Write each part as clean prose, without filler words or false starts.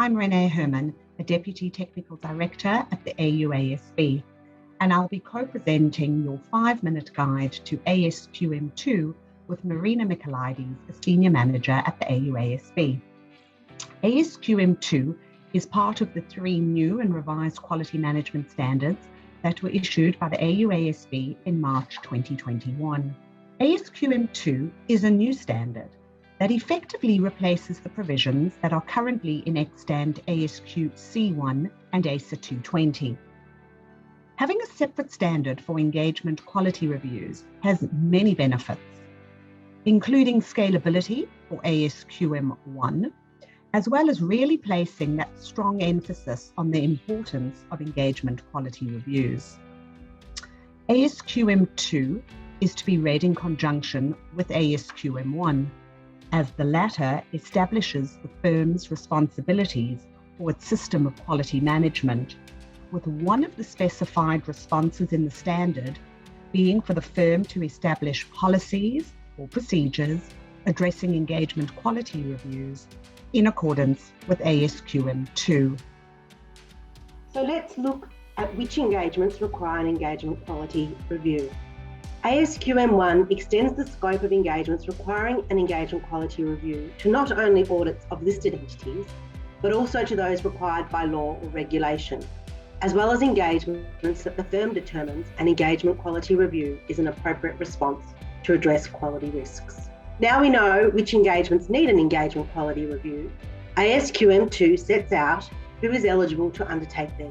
I'm Renee Herman, a Deputy Technical Director at the AUASB, and I'll be co-presenting your 5-minute guide to ASQM2 with Marina Michaelides, a Senior Manager at the AUASB. ASQM2 is part of the 3 new and revised quality management standards that were issued by the AUASB in March 2021. ASQM2 is a new standard that effectively replaces the provisions that are currently in extant ASQ C1 and ASA 220. Having a separate standard for engagement quality reviews has many benefits, including scalability for ASQM1, as well as really placing that strong emphasis on the importance of engagement quality reviews. ASQM2 is to be read in conjunction with ASQM1, as the latter establishes the firm's responsibilities for its system of quality management, with one of the specified responses in the standard being for the firm to establish policies or procedures addressing engagement quality reviews in accordance with ASQM2. So let's look at which engagements require an engagement quality review. ASQM1 extends the scope of engagements requiring an engagement quality review to not only audits of listed entities, but also to those required by law or regulation, as well as engagements that the firm determines an engagement quality review is an appropriate response to address quality risks. Now we know which engagements need an engagement quality review. ASQM2 sets out who is eligible to undertake these.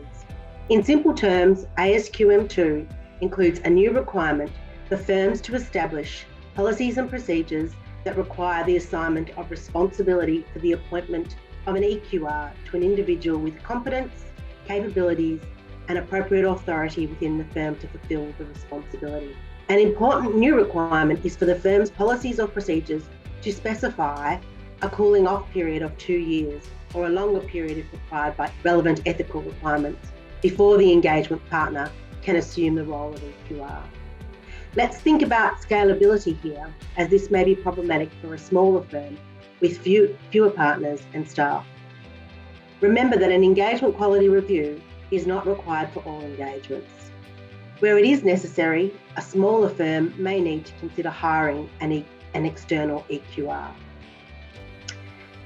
In simple terms, ASQM2 includes a new requirement for firms to establish policies and procedures that require the assignment of responsibility for the appointment of an EQR to an individual with competence, capabilities, and appropriate authority within the firm to fulfil the responsibility. An important new requirement is for the firm's policies or procedures to specify a cooling off period of 2 years or a longer period if required by relevant ethical requirements before the engagement partner can assume the role of EQR. Let's think about scalability here, as this may be problematic for a smaller firm with fewer partners and staff. Remember that an engagement quality review is not required for all engagements. Where it is necessary, a smaller firm may need to consider hiring an external EQR.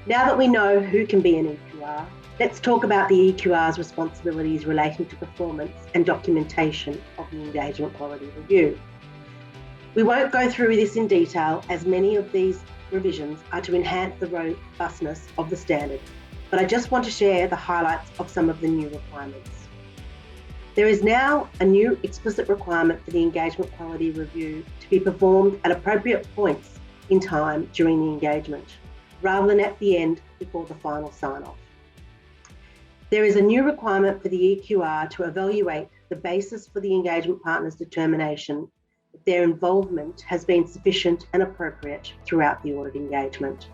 Now that we know who can be an EQR, let's talk about the EQR's responsibilities relating to performance and documentation of the engagement quality review. We won't go through this in detail, as many of these revisions are to enhance the robustness of the standard, but I just want to share the highlights of some of the new requirements. There is now a new explicit requirement for the engagement quality review to be performed at appropriate points in time during the engagement, rather than at the end before the final sign-off. There is a new requirement for the EQR to evaluate the basis for the engagement partner's determination if their involvement has been sufficient and appropriate throughout the audit engagement.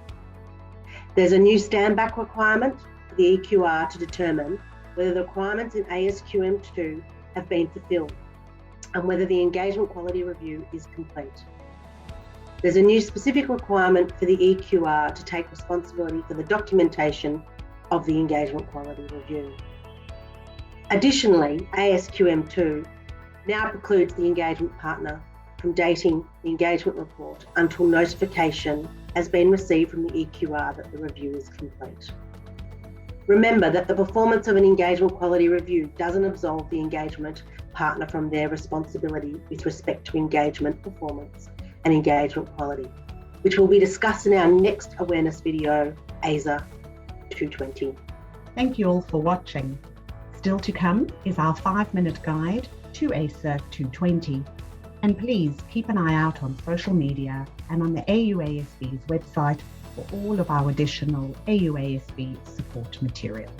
There's a new stand-back requirement for the EQR to determine whether the requirements in ASQM2 have been fulfilled and whether the engagement quality review is complete. There's a new specific requirement for the EQR to take responsibility for the documentation of the engagement quality review. Additionally, ASQM2 now precludes the engagement partner from dating the engagement report until notification has been received from the EQR that the review is complete. Remember that the performance of an engagement quality review doesn't absolve the engagement partner from their responsibility with respect to engagement performance and engagement quality, which will be discussed in our next awareness video, ASA 220. Thank you all for watching. Still to come is our 5-minute guide to ASA 220. And please keep an eye out on social media and on the AUASB's website for all of our additional AUASB support materials.